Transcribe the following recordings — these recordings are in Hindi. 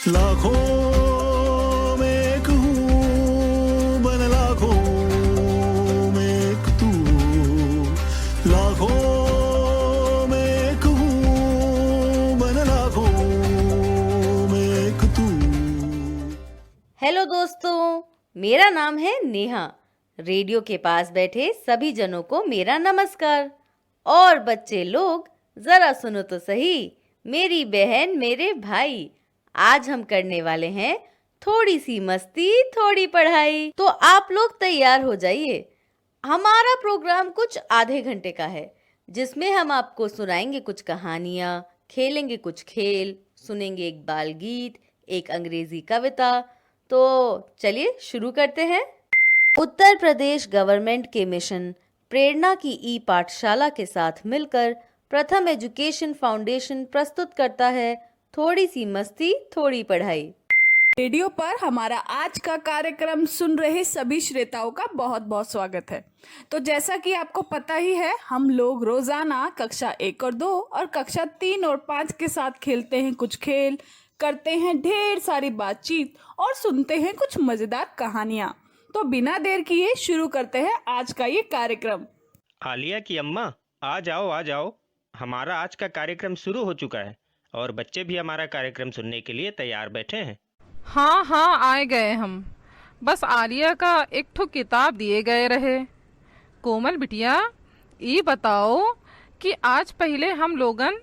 लाखों में एक हूँ मन लाखों में एक तू, लाखों में एक हूँ मन लाखों में एक तू। हेलो दोस्तों, मेरा नाम है नेहा। रेडियो के पास बैठे सभी जनों को मेरा नमस्कार। और बच्चे लोग जरा सुनो तो सही, मेरी बहन मेरे भाई, आज हम करने वाले हैं थोड़ी सी मस्ती थोड़ी पढ़ाई। तो आप लोग तैयार हो जाइए। हमारा प्रोग्राम कुछ आधे घंटे का है, जिसमें हम आपको सुनाएंगे कुछ कहानियाँ, खेलेंगे कुछ खेल, सुनेंगे एक बाल गीत, एक अंग्रेजी कविता। तो चलिए शुरू करते हैं। उत्तर प्रदेश गवर्नमेंट के मिशन प्रेरणा की ई पाठशाला के साथ मिलकर प्रथम एजुकेशन फाउंडेशन प्रस्तुत करता है थोड़ी सी मस्ती थोड़ी पढ़ाई। रेडियो पर हमारा आज का कार्यक्रम सुन रहे सभी श्रोताओं का बहुत बहुत स्वागत है। तो जैसा कि आपको पता ही है, हम लोग रोजाना कक्षा 1 और 2 और कक्षा 3 और 5 के साथ खेलते हैं कुछ खेल, करते हैं ढेर सारी बातचीत और सुनते हैं कुछ मजेदार कहानियाँ। तो बिना देर किए शुरू करते हैं आज का ये कार्यक्रम। आलिया की अम्मा, आ जाओ, हमारा आज का कार्यक्रम शुरू हो चुका है और बच्चे भी हमारा कार्यक्रम सुनने के लिए तैयार बैठे हैं। हाँ आए गए हम। बस आलिया का एक ठो किताब दिए गए रहे। कोमल बिटिया, ये बताओ कि आज पहले हम लोगन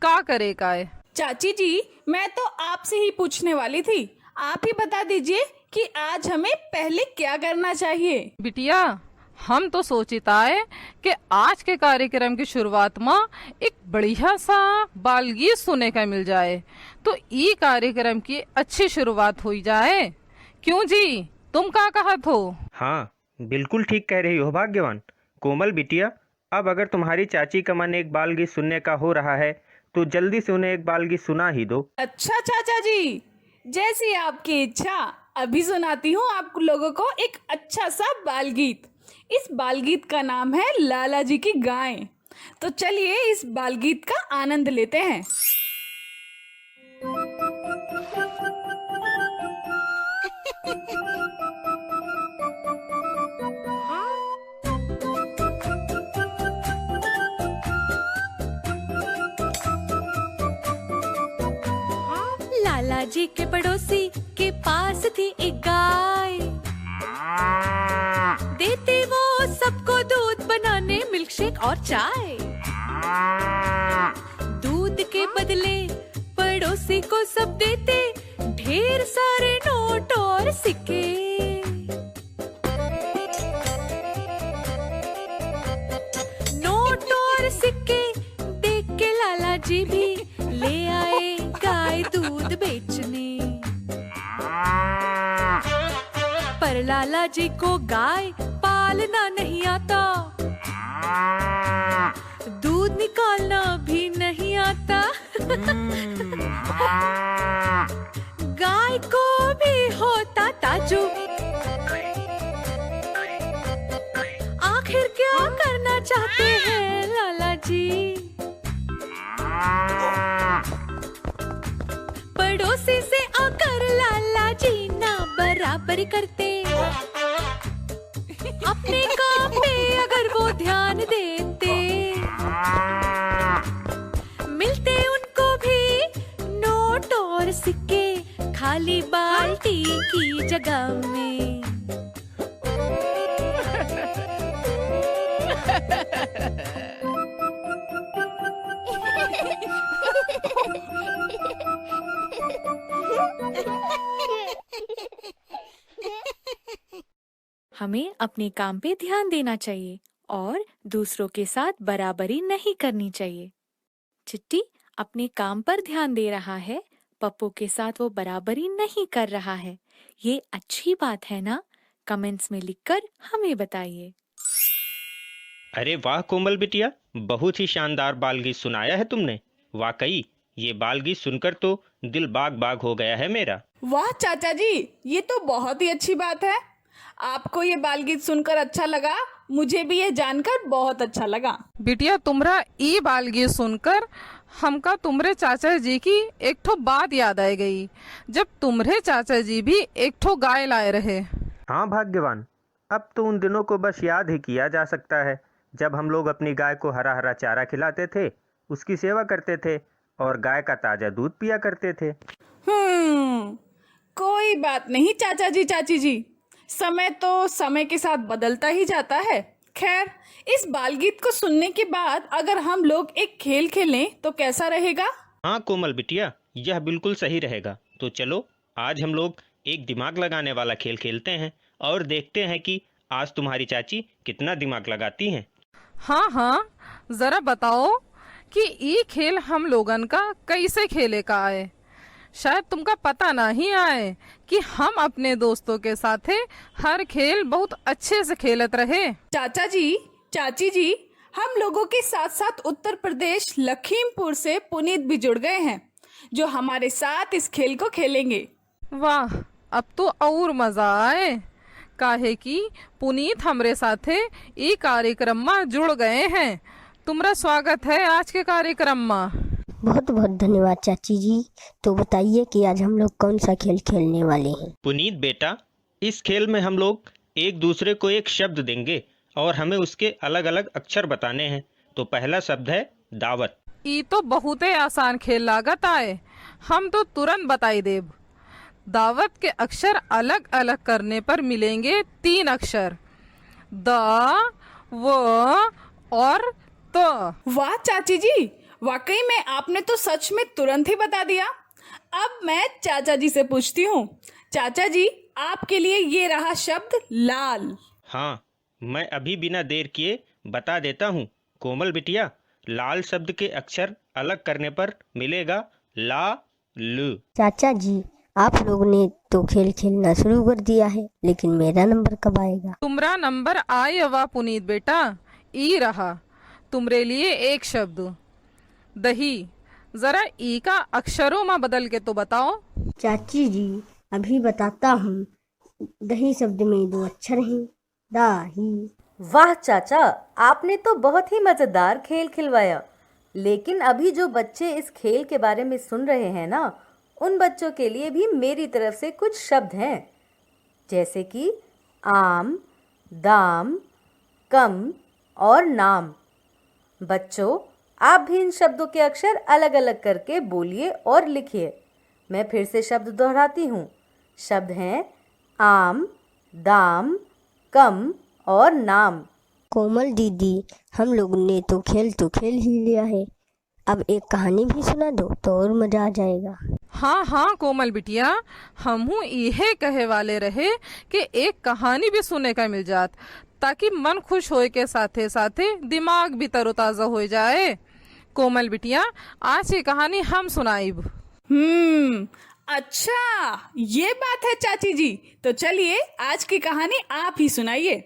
का करे काए। चाची जी, मैं तो आपसे ही पूछने वाली थी, आप ही बता दीजिए कि आज हमें पहले क्या करना चाहिए। बिटिया, हम तो सोचता है कि आज के कार्यक्रम की शुरुआत में एक बढ़िया सा बालगीत सुने का मिल जाए, तो ये कार्यक्रम की अच्छी शुरुआत हो जाए। क्यों जी, तुम क्या कहत हो? हाँ, बिल्कुल ठीक कह रही हो भाग्यवान। कोमल बिटिया, अब अगर तुम्हारी चाची का मन एक बाल गीत सुनने का हो रहा है तो जल्दी से उन्हें एक बाल गीत सुना ही दो। अच्छा चाचा जी, जैसी आपकी इच्छा। अभी सुनाती हूँ आप लोगों को एक अच्छा सा बाल गीत। इस बाल गीत का नाम है लाला जी की गाय। तो चलिए इस बाल गीत का आनंद लेते हैं। लाला जी के पड़ोसी के पास थी एक गाय, देते वो सबको दूध बनाने मिल्कशेक और चाय। दूध के बदले पड़ोसी को सब देते ढेर सारे नोट और सिक्के। नोट और सिक्के देख के लाला जी भी ले आए गाय दूध बेचने। पर लाला जी को गाय पालना नहीं आता, दूध निकालना भी नहीं आता। गाय को भी होता ताज्जुब, आखिर क्या करना चाहते हैं लाला जी। पड़ोसी से आकर लाला जी ना बराबर करते, अपने काम पे अगर वो ध्यान देते, मिलते उनको भी नोट और सिक्के खाली बाल्टी की जगह में। हमें अपने काम पे ध्यान देना चाहिए और दूसरों के साथ बराबरी नहीं करनी चाहिए। चिट्टी अपने काम पर ध्यान दे रहा है, पप्पू के साथ वो बराबरी नहीं कर रहा है। ये अच्छी बात है ना? कमेंट्स में लिखकर हमें बताइए। अरे वाह कोमल बिटिया, बहुत ही शानदार बाल गीत सुनाया है तुमने। वाकई ये बाल गीत सुनकर तो दिल बाग बाग हो गया है मेरा। वाह चाचा जी, ये तो बहुत ही अच्छी बात है। आपको ये बाल गीत सुनकर अच्छा लगा, मुझे भी ये जानकर बहुत अच्छा लगा। बिटिया, तुम्हारा ई बाल गीत सुनकर हमका तुमरे चाचा जी की एक ठो बात याद आ गई, जब तुमरे चाचा जी भी एक ठो गाय लाए रहे। हाँ भाग्यवान, अब तो उन दिनों को बस याद ही किया जा सकता है जब हम लोग अपनी गाय को हरा हरा चारा खिलाते थे, उसकी सेवा करते थे और गाय का ताज़ा दूध पिया करते थे। कोई बात नहीं चाचा जी, चाची जी, समय तो समय के साथ बदलता ही जाता है। खैर, इस बाल गीत को सुनने के बाद अगर हम लोग एक खेल खेलें तो कैसा रहेगा? हाँ कोमल बिटिया, यह बिल्कुल सही रहेगा। तो चलो आज हम लोग एक दिमाग लगाने वाला खेल खेलते हैं और देखते हैं कि आज तुम्हारी चाची कितना दिमाग लगाती हैं। हाँ हाँ, जरा बताओ कि ये खेल हम लोगन का कैसे खेले का आए। शायद तुमका पता नहीं आए कि हम अपने दोस्तों के साथ हर खेल बहुत अच्छे से खेलत रहे। चाचा जी, चाची जी, हम लोगों के साथ साथ उत्तर प्रदेश लखीमपुर से पुनीत भी जुड़ गए हैं, जो हमारे साथ इस खेल को खेलेंगे। वाह, अब तो और मजा आए, काहे कि पुनीत हमरे साथे ई कार्यक्रम में जुड़ गए हैं। तुम्हारा स्वागत है आज के कार्यक्रम में। बहुत बहुत धन्यवाद चाची जी। तो बताइए कि आज हम लोग कौन सा खेल खेलने वाले हैं? पुनीत बेटा, इस खेल में हम लोग एक दूसरे को एक शब्द देंगे और हमें उसके अलग अलग अक्षर बताने हैं। तो पहला शब्द है दावत। ई तो बहुत ही आसान खेल लागत आए, हम तो तुरंत बताई देब। दावत के अक्षर अलग अलग करने पर मिलेंगे 3 अक्षर, द, व और त। वाह चाची जी, वाकई में आपने तो सच में तुरंत ही बता दिया। अब मैं चाचा जी से पूछती हूँ। चाचा जी, आपके लिए ये रहा शब्द लाल। हाँ, मैं अभी बिना देर किए बता देता हूँ। कोमल बिटिया, लाल शब्द के अक्षर अलग करने पर मिलेगा ला, ल। चाचा जी, आप लोगों ने तो खेल खेलना शुरू कर दिया है, लेकिन मेरा नंबर कब आएगा? तुम्हारा नंबर आए वा पुनीत बेटा, ई रहा तुम्हारे लिए एक शब्द दही। जरा ई का अक्षरों में बदल के तो बताओ। चाची जी, अभी बताता हूँ। दही शब्द में 2 अक्षर हैं, दाही। वाह चाचा, आपने तो बहुत ही मजेदार खेल खिलवाया। लेकिन अभी जो बच्चे इस खेल के बारे में सुन रहे हैं ना, उन बच्चों के लिए भी मेरी तरफ से कुछ शब्द हैं, जैसे कि आम, दाम, कम और नाम। बच्चों, आप भी इन शब्दों के अक्षर अलग अलग करके बोलिए और लिखिए। मैं फिर से शब्द दोहराती हूँ। शब्द हैं आम, दाम, कम और नाम। कोमल दीदी, हम लोगों ने तो खेल ही लिया है। अब एक कहानी भी सुना दो तो और मजा आ जाएगा। हाँ हाँ कोमल बिटिया, हमहू यही कहे वाले रहे कि एक कहानी भी सुने का मिल जात, ताकि मन खुश होए के साथे साथे दिमाग भी तरोताजा हो जाए। कोमल बिटिया, आज की कहानी हम सुनाइब। अच्छा, ये बात है चाची जी। तो चलिए आज की कहानी आप ही सुनाइए।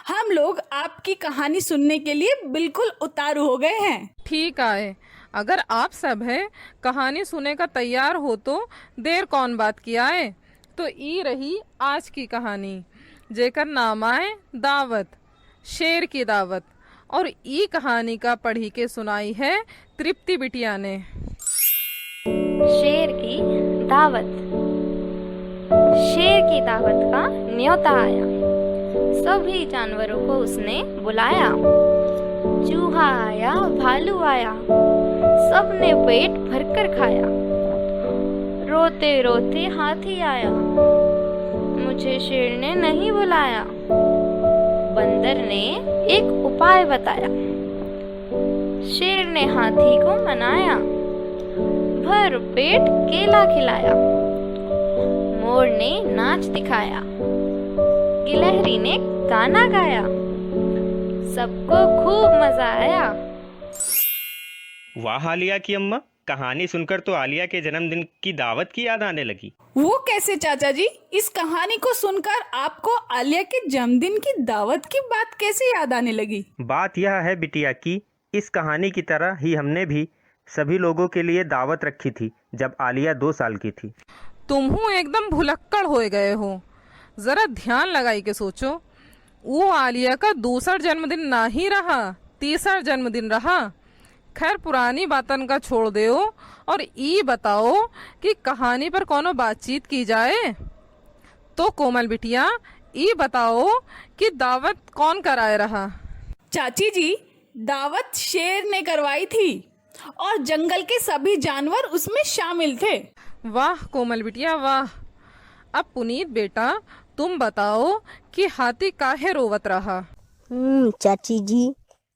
हम लोग आपकी कहानी सुनने के लिए बिल्कुल उतारू हो गए हैं। ठीक है, अगर आप सब है कहानी सुने का तैयार हो तो देर कौन बात किया है। तो ई रही आज की कहानी, जेकर नाम आए दावत, शेर की दावत। और ई कहानी का पढ़ी के सुनाई है तृप्ति बिटिया ने। शेर की दावत। शेर की दावत का न्योता आया, सभी जानवरों को उसने बुलाया। चूहा आया, भालू आया, सबने पेट भरकर खाया। रोते रोते हाथी आया, मुझे शेर ने नहीं बुलाया। बंदर ने एक उपाय बताया, शेर ने हाथी को मनाया। भर पेट केला खिलाया, मोर ने नाच दिखाया। गिलहरी ने गाना गाया, सबको खूब मजा आया। वाह आलिया की अम्मा, कहानी सुनकर तो आलिया के जन्मदिन की दावत की याद आने लगी। वो कैसे चाचा जी? इस कहानी को सुनकर आपको आलिया के जन्मदिन की दावत की बात कैसे याद आने लगी? बात यह है बिटिया कि इस कहानी की तरह ही हमने भी सभी लोगों के लिए दावत रखी थी जब आलिया 2 साल की थी। तुम एकदम भुलक्कड़ हो गए हो। जरा ध्यान लगाई के सोचो, वो आलिया का दूसरा जन्मदिन ना ही रहा, तीसरा जन्मदिन रहा। खैर पुरानी बातन का छोड़ देओ और ई बताओ कि कहानी पर कोनो बातचीत की जाए। तो कोमल बिटिया ई बताओ कि दावत कौन कराए रहा। चाची जी, दावत शेर ने करवाई थी और जंगल के सभी जानवर उसमें शामिल थे। वाह कोमल बिटिया वाह। अब पुनीत बेटा तुम बताओ कि हाथी काहे रोवत रहा। चाची जी,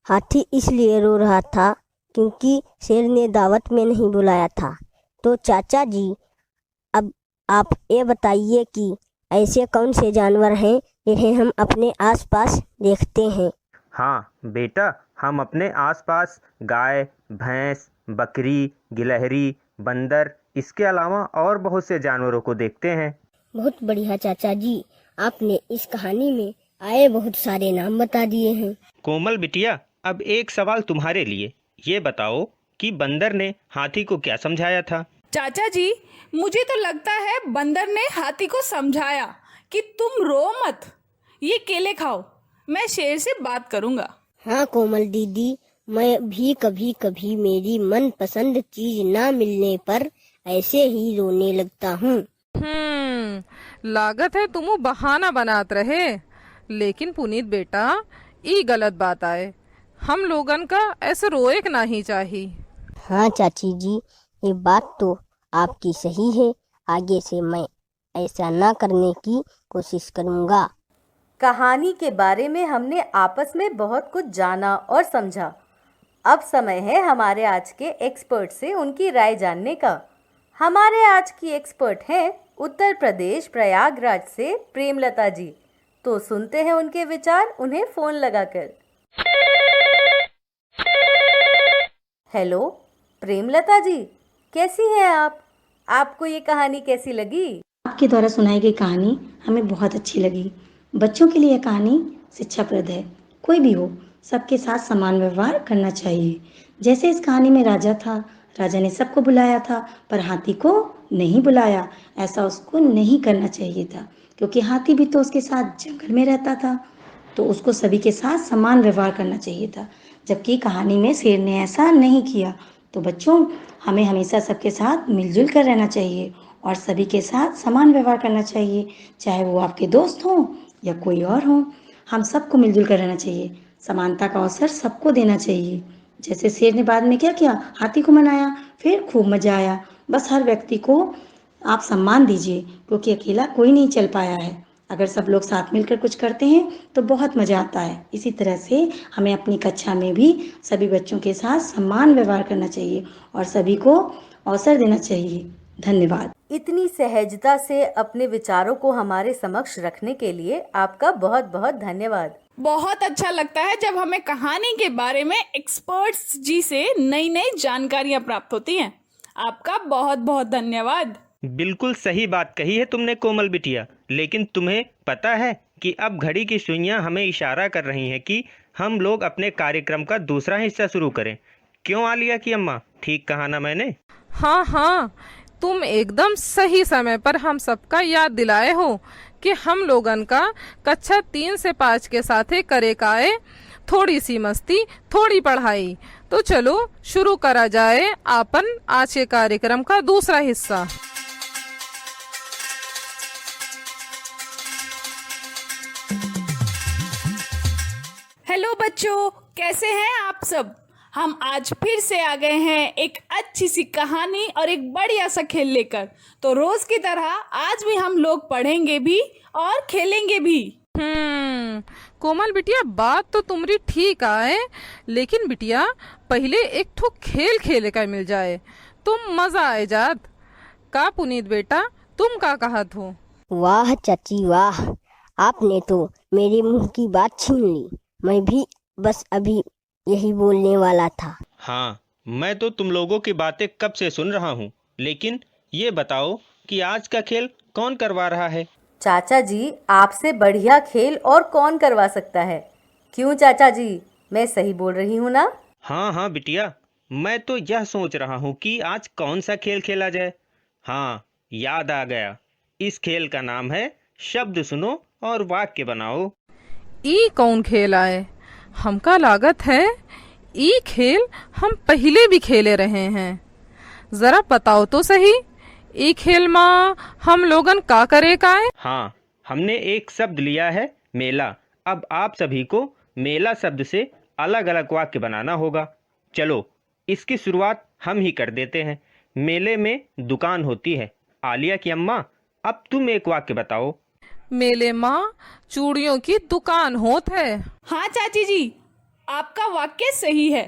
हाथी इसलिए रो रहा था क्योंकि शेर ने दावत में नहीं बुलाया था। तो चाचा जी, अब आप ये बताइए कि ऐसे कौन से जानवर हैं जिन्हें हम अपने आसपास देखते हैं। हाँ बेटा, हम अपने आसपास गाय, भैंस, बकरी, गिलहरी, बंदर, इसके अलावा और बहुत से जानवरों को देखते हैं। बहुत बढ़िया चाचा जी, आपने इस कहानी में आए बहुत सारे नाम बता दिए हैं। कोमल बिटिया, अब एक सवाल तुम्हारे लिए। ये बताओ कि बंदर ने हाथी को क्या समझाया था। चाचा जी, मुझे तो लगता है बंदर ने हाथी को समझाया कि तुम रो मत, ये केले खाओ, मैं शेर से बात करूंगा। हाँ कोमल दीदी, मैं भी कभी कभी मेरी मनपसंद चीज ना मिलने पर ऐसे ही रोने लगता हूँ। लागत है तुम बहाना बनात रहे। लेकिन पुनीत बेटा ई गलत बात आए, हम लोगन का ऐसे रोए के नहीं चाहिए। हाँ चाची जी, ये बात तो आपकी सही है। आगे से मैं ऐसा ना करने की कोशिश करूँगा। कहानी के बारे में हमने आपस में बहुत कुछ जाना और समझा। अब समय है हमारे आज के एक्सपर्ट से उनकी राय जानने का। हमारे आज की एक्सपर्ट हैं उत्तर प्रदेश प्रयागराज से प्रेमलता जी। तो सुनते हैं उनके विचार उन्हें फोन लगाकर। हेलो प्रेमलता जी, कैसी हैं आप? आपको ये कहानी कैसी लगी? आपके द्वारा सुनाई गई कहानी हमें बहुत अच्छी लगी। बच्चों के लिए यह कहानी शिक्षाप्रद है। कोई भी हो, सबके साथ समान व्यवहार करना चाहिए। जैसे इस कहानी में राजा था, राजा ने सबको बुलाया था पर हाथी को नहीं बुलाया। ऐसा उसको नहीं करना चाहिए था, क्योंकि हाथी भी तो उसके साथ जंगल में रहता था, तो उसको सभी के साथ समान व्यवहार करना चाहिए था। जबकि कहानी में शेर ने ऐसा नहीं किया। तो बच्चों, हमें हमेशा सबके साथ मिलजुल कर रहना चाहिए और सभी के साथ समान व्यवहार करना चाहिए, चाहे वो आपके दोस्त हों या कोई और हो। हम सबको मिलजुल कर रहना चाहिए। समानता का अवसर सबको देना चाहिए। जैसे शेर ने बाद में क्या किया, हाथी को मनाया, फिर खूब मजा आया। बस हर व्यक्ति को आप सम्मान दीजिए, क्योंकि अकेला कोई नहीं चल पाया है। अगर सब लोग साथ मिलकर कुछ करते हैं तो बहुत मजा आता है। इसी तरह से हमें अपनी कक्षा में भी सभी बच्चों के साथ समान व्यवहार करना चाहिए और सभी को अवसर देना चाहिए। धन्यवाद। इतनी सहजता से अपने विचारों को हमारे समक्ष रखने के लिए आपका बहुत बहुत धन्यवाद। बहुत अच्छा लगता है जब हमें कहानी के बारे में एक्सपर्ट्स जी से नई नई जानकारियां प्राप्त होती हैं। आपका बहुत बहुत धन्यवाद। बिल्कुल सही बात कही है तुमने कोमल बिटिया। लेकिन तुम्हें पता है कि अब घड़ी की सुइयां हमें इशारा कर रही हैं कि हम लोग अपने कार्यक्रम का दूसरा हिस्सा शुरू करें। क्यों आलिया की अम्मा, ठीक कहा ना मैंने? हाँ, तुम एकदम सही समय पर हम सबका याद दिलाए हो कि हम लोगन का कक्षा 3 से 5 के साथ करे काए, थोड़ी सी मस्ती, थोड़ी पढ़ाई। तो चलो शुरू करा जाए आपन आज के कार्यक्रम का दूसरा हिस्सा। हेलो बच्चों, कैसे हैं आप सब? हम आज फिर से आ गए हैं एक अच्छी सी कहानी और एक बढ़िया सा खेल लेकर। तो रोज की तरह आज भी हम लोग पढ़ेंगे भी और खेलेंगे भी। कोमल बिटिया, बात तो तुम्हारी ठीक आए, लेकिन बिटिया पहले एक ठो खेल खेले का मिल जाए तो मजा आए जात। का पुनीत बेटा, तुम का कहत हो? वाह चाची वाह, आपने तो मेरे मुंह की बात छीन ली। मैं भी बस अभी यही बोलने वाला था। हाँ, मैं तो तुम लोगों की बातें कब से सुन रहा हूँ। लेकिन ये बताओ कि आज का खेल कौन करवा रहा है? चाचा जी, आपसे बढ़िया खेल और कौन करवा सकता है? क्यों चाचा जी, मैं सही बोल रही हूँ ना? हाँ बिटिया, मैं तो यह सोच रहा हूँ कि आज कौन सा खेल खेला जाए। हाँ, याद आ गया। इस खेल का नाम है शब्द सुनो और वाक्य बनाओ। ई कौन खेल आए? हमका लागत है ये खेल हम पहले भी खेले रहे हैं। जरा बताओ तो सही, ये खेल में हम लोगन का करे का है? हाँ, हमने एक शब्द लिया है मेला। अब आप सभी को मेला शब्द से अलग अलग वाक्य बनाना होगा। चलो इसकी शुरुआत हम ही कर देते हैं। मेले में दुकान होती है। आलिया की अम्मा, अब तुम एक वाक्य बताओ। मेले में चूड़ियों की दुकान होत है। हाँ चाची जी, आपका वाक्य सही है।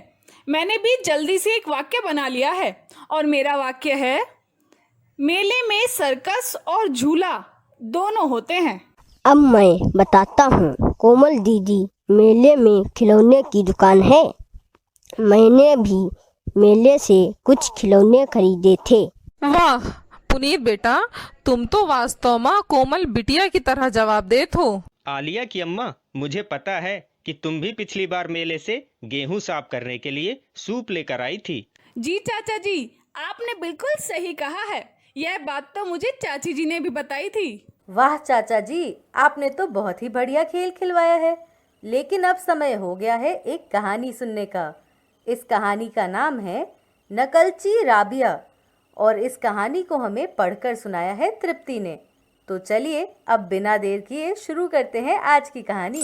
मैंने भी जल्दी से एक वाक्य बना लिया है और मेरा वाक्य है, मेले में सर्कस और झूला दोनों होते हैं। अब मैं बताता हूँ। कोमल दीदी, मेले में खिलौने की दुकान है। मैंने भी मेले से कुछ खिलौने खरीदे थे। वाह पुनीत बेटा, तुम तो वास्तव में कोमल बिटिया की तरह जवाब देत हो। आलिया की अम्मा, मुझे पता है कि तुम भी पिछली बार मेले से गेहूं साफ करने के लिए सूप लेकर आई थी। जी चाचा जी, आपने बिल्कुल सही कहा है। यह बात तो मुझे चाची जी ने भी बताई थी। वाह चाचा जी, आपने तो बहुत ही बढ़िया खेल खिलवाया है। लेकिन अब समय हो गया है एक कहानी सुनने का। इस कहानी का नाम है नकलची राबिया और इस कहानी को हमें पढ़कर सुनाया है तृप्ति ने। तो चलिए अब बिना देर किए शुरू करते हैं आज की कहानी।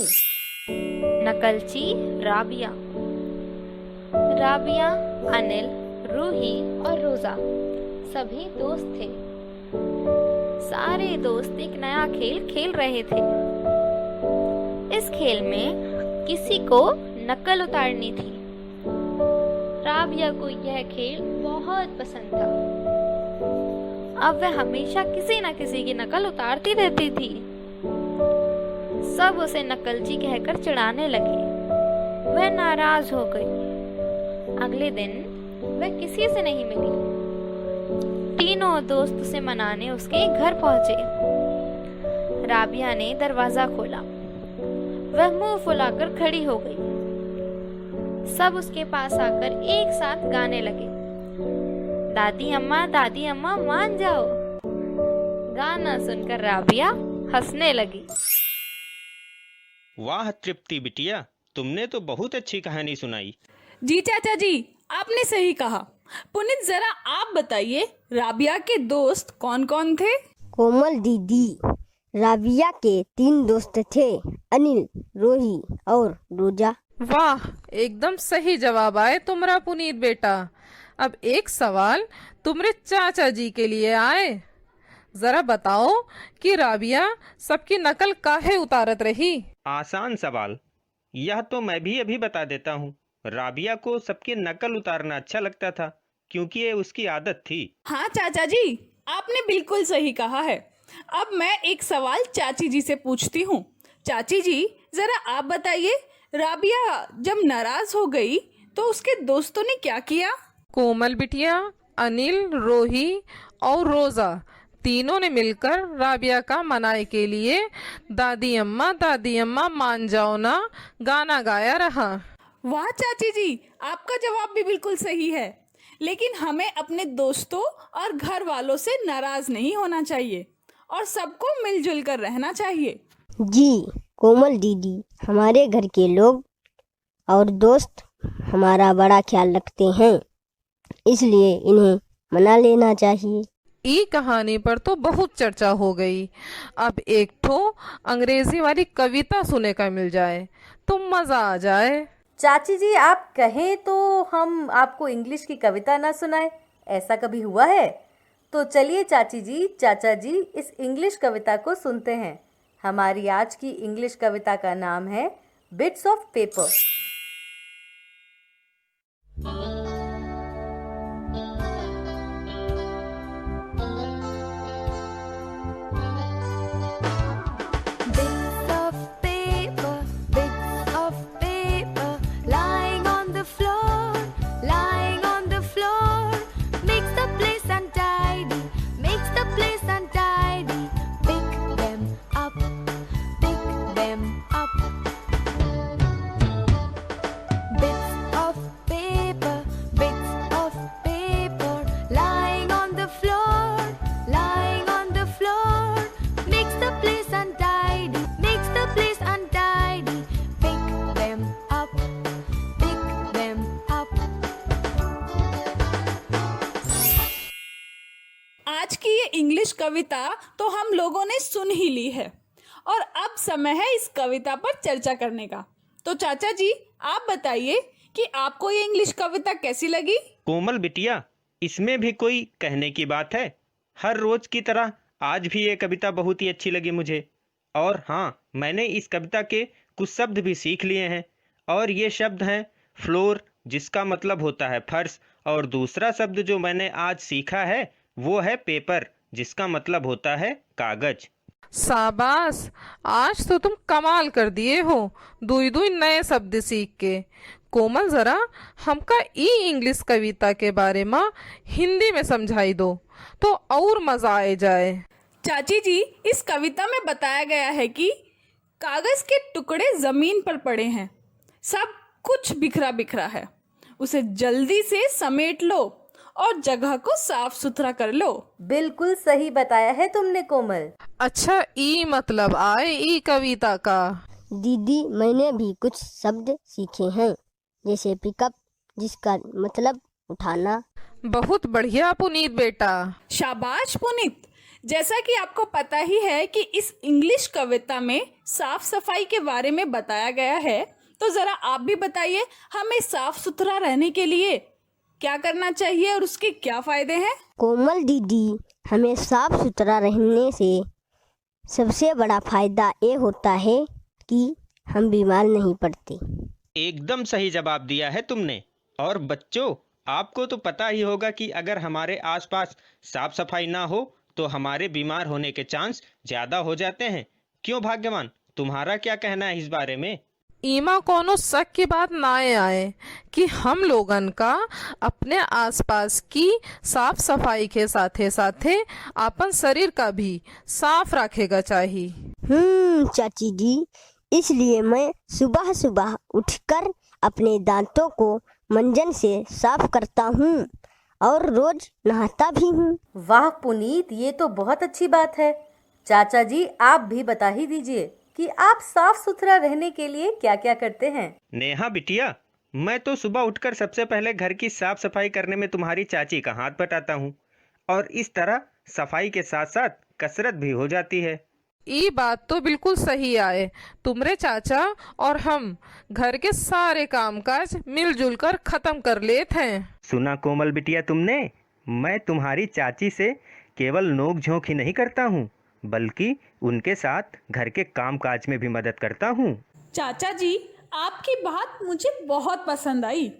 नकलची राबिया। राबिया, अनिल, रूही और रोजा सभी दोस्त थे। सारे दोस्त एक नया खेल खेल रहे थे। इस खेल में किसी को नकल उतारनी थी। राबिया को यह खेल बहुत पसंद था। अब वह हमेशा किसी न किसी की नकल उतारती रहती थी। सब उसे नकलची कहकर चिढ़ाने लगे। वह नाराज हो गई। अगले दिन वह किसी से नहीं मिली। तीनों दोस्त उसे मनाने उसके घर पहुंचे। राबिया ने दरवाजा खोला। वह मुंह फुलाकर खड़ी हो गई। सब उसके पास आकर एक साथ गाने लगे, दादी अम्मा मान जाओ। गाना सुनकर राबिया हंसने लगी। वाह तृप्ति बिटिया, तुमने तो बहुत अच्छी कहानी सुनाई। जी चाचा जी, आपने सही कहा। पुनीत, जरा आप बताइए, राबिया के दोस्त कौन कौन थे? कोमल दीदी, राबिया के 3 दोस्त थे, अनिल, रोही और रोजा। वाह, एकदम सही जवाब आए तुम्हारा पुनीत बेटा। अब एक सवाल तुम्हारे चाचा जी के लिए आए। जरा बताओ कि राबिया सबकी नकल काहे उतारत रही? आसान सवाल, यह तो मैं भी अभी बता देता हूँ। राबिया को सबकी नकल उतारना अच्छा लगता था क्योंकि ये उसकी आदत थी। हाँ चाचा जी, आपने बिल्कुल सही कहा है। अब मैं एक सवाल चाची जी से पूछती हूँ। चाची जी, जरा आप बताइए, राबिया जब नाराज हो गई तो उसके दोस्तों ने क्या किया? कोमल बिटिया, अनिल, रोही और रोजा तीनों ने मिलकर राबिया का मनाई के लिए दादी अम्मा मान जाओ ना गाना गाया रहा। वाह चाची जी, आपका जवाब भी बिल्कुल सही है। लेकिन हमें अपने दोस्तों और घर वालों से नाराज नहीं होना चाहिए और सबको मिलजुल कर रहना चाहिए। जी कोमल दीदी, हमारे घर के लोग और दोस्त हमारा बड़ा ख्याल रखते हैं, इसलिए इन्हें मना लेना चाहिए। ई कहानी पर तो बहुत चर्चा हो गई। अब एक ठो अंग्रेजी वाली कविता सुने का मिल जाए तो मजा आ जाए। चाची जी, आप कहें तो हम आपको इंग्लिश की कविता ना सुनाए, ऐसा कभी हुआ है? तो चलिए चाची जी, चाचा जी, इस इंग्लिश कविता को सुनते हैं। हमारी आज की इंग्लिश कविता का नाम है बिट्स ऑफ पेपर। इंग्लिश कविता तो हम लोगों ने सुन ही ली है और अब समय है इस कविता पर चर्चा करने का। तो चाचा जी आप बताइए कि आपको ये इंग्लिश कविता कैसी लगी? कोमल बिटिया, इसमें भी कोई कहने की बात है? हर रोज की तरह आज भी ये कविता बहुत ही अच्छी लगी मुझे। और हाँ, मैंने इस कविता के कुछ शब्द भी सीख लिए हैं और ये शब्द हैं फ्लोर, जिसका मतलब होता है फर्श, और दूसरा शब्द जो मैंने आज सीखा है वो है पेपर, जिसका मतलब होता है कागज। शाबाश, आज तो तुम कमाल कर दिए हो, दुई दुई नए शब्द सीख के। कोमल, जरा हमका ई इंग्लिश कविता के बारे में हिंदी में समझाई दो तो और मजा आ जाए। चाची जी, इस कविता में बताया गया है कि कागज के टुकड़े जमीन पर पड़े हैं, सब कुछ बिखरा बिखरा है, उसे जल्दी से समेट लो और जगह को साफ सुथरा कर लो। बिल्कुल सही बताया है तुमने कोमल। अच्छा, ई मतलब आए ई कविता का। दीदी, मैंने भी कुछ शब्द सीखे हैं, जैसे पिकअप, जिसका मतलब उठाना। बहुत बढ़िया पुनीत बेटा। शाबाश पुनीत। जैसा कि आपको पता ही है कि इस इंग्लिश कविता में साफ सफाई के बारे में बताया गया है, तो जरा आप भी बताइए हमें साफ सुथरा रहने के लिए क्या करना चाहिए और उसके क्या फायदे हैं? कोमल दीदी, हमें साफ सुथरा रहने से सबसे बड़ा फायदा ये होता है कि हम बीमार नहीं पड़ते। एकदम सही जवाब दिया है तुमने। और बच्चों, आपको तो पता ही होगा कि अगर हमारे आसपास साफ सफाई ना हो तो हमारे बीमार होने के चांस ज्यादा हो जाते हैं। क्यों भाग्यवान, तुम्हारा क्या कहना है इस बारे में? ईमा कोनो शक की बात ना आए कि हम लोगन का अपने आसपास की साफ सफाई के साथे साथे अपन शरीर का भी साफ रखेगा चाहिए। चाची जी, इसलिए मैं सुबह सुबह उठकर अपने दांतों को मंजन से साफ करता हूँ और रोज नहाता भी हूँ। वाह पुनीत, ये तो बहुत अच्छी बात है। चाचा जी आप भी बता ही दीजिए कि आप साफ सुथरा रहने के लिए क्या क्या करते हैं। नेहा बिटिया, मैं तो सुबह उठकर सबसे पहले घर की साफ सफाई करने में तुम्हारी चाची का हाथ बटाता हूँ और इस तरह सफाई के साथ साथ कसरत भी हो जाती है। ये बात तो बिल्कुल सही आए। तुमरे चाचा और हम घर के सारे कामकाज मिलजुल कर खत्म कर लेते हैं। सुना कोमल बिटिया तुमने, मैं तुम्हारी चाची से केवल नोक झोंक ही नहीं करता हूँ, बल्कि उनके साथ घर के कामकाज में भी मदद करता हूँ। चाचा जी, आपकी बात मुझे बहुत पसंद आई।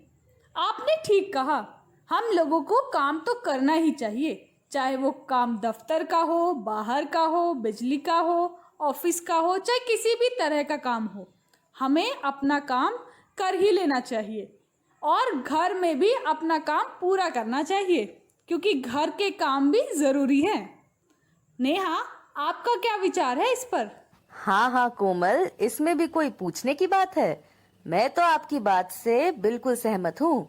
आपने ठीक कहा, हम लोगों को काम तो करना ही चाहिए, चाहे वो काम दफ्तर का हो, बाहर का हो, बिजली का हो, ऑफिस का हो, चाहे किसी भी तरह का काम हो, हमें अपना काम कर ही लेना चाहिए और घर में भी अपना काम पूरा करना चाहिए, क्योंकि घर के काम भी ज़रूरी हैं। नेहा, आपका क्या विचार है इस पर? हाँ हाँ कोमल, इसमें भी कोई पूछने की बात है? मैं तो आपकी बात से बिल्कुल सहमत हूँ।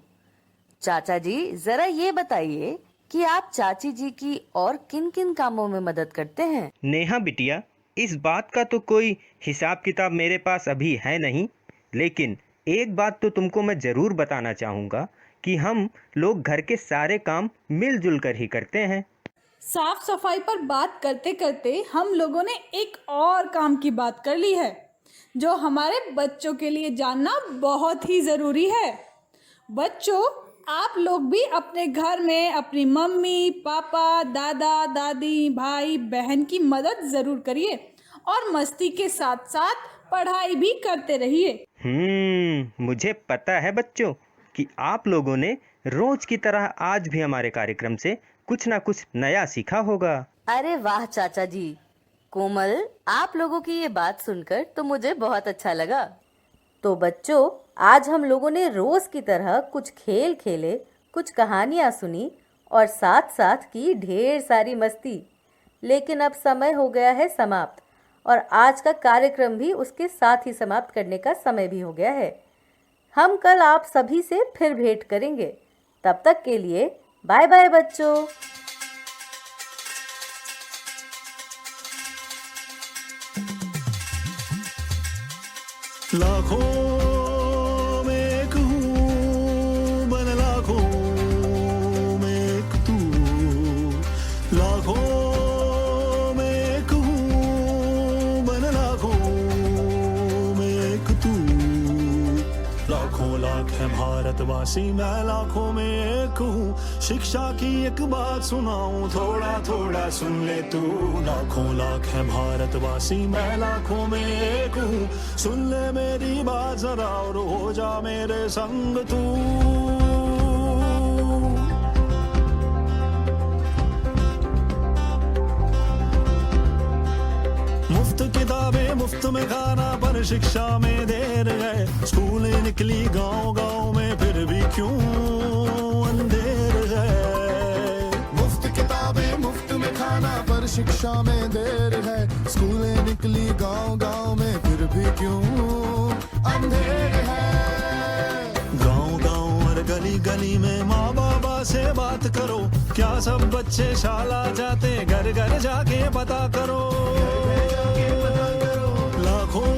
चाचा जी, जरा ये बताइए कि आप चाची जी की और किन किन कामों में मदद करते हैं? नेहा बिटिया, इस बात का तो कोई हिसाब किताब मेरे पास अभी है नहीं, लेकिन एक बात तो तुमको मैं जरूर बताना चाहूँगा कि हम लोग घर के सारे काम मिलजुल कर ही करते हैं। साफ सफाई पर बात करते करते हम लोगों ने एक और काम की बात कर ली है, जो हमारे बच्चों के लिए जानना बहुत ही ज़रूरी है। बच्चों, आप लोग भी अपने घर में अपनी मम्मी पापा, दादा दादी, भाई बहन की मदद ज़रूर करिए और मस्ती के साथ साथ पढ़ाई भी करते रहिए। मुझे पता है बच्चों कि आप लोगों ने रोज की तरह आज भी हमारे कार्यक्रम से कुछ ना कुछ नया सीखा होगा। अरे वाह चाचा जी। कोमल, आप लोगों की ये बात सुनकर तो मुझे बहुत अच्छा लगा। तो बच्चों, आज हम लोगों ने रोज की तरह कुछ खेल खेले, कुछ कहानियाँ सुनी और साथ साथ की ढेर सारी मस्ती। लेकिन अब समय हो गया है समाप्त और आज का कार्यक्रम भी उसके साथ ही समाप्त करने का समय भी हो गया है। हम कल आप सभी से फिर भेंट करेंगे। तब तक के लिए बाय बाय बच्चों। लाखों में एक हूँ मैं, लाखों में एक तू, लाखों लाखों लाख है भारतवासी, मैं लाखों में एक हूँ। शिक्षा की एक बात सुनाऊं, थोड़ा थोड़ा सुन ले तू। लाखों लाख है भारतवासी, मैं लाखों में एक हूँ। सुन ले मेरी बात जरा और हो जा मेरे संग तू। मुफ्त किताबें मुफ्त में खाना, पर शिक्षा में देर है। स्कूलें निकली गांव गांव में, फिर भी क्यों अंधेर है। मुफ्त किताबें मुफ्त में खाना, पर शिक्षा में देर है। स्कूलें निकली गांव गांव में, फिर भी क्यों अंधेर है। गांव गांव और गली गली में माँ बाबा से बात करो, क्या सब बच्चे शाला जाते, घर घर जाके पता करो। लाखों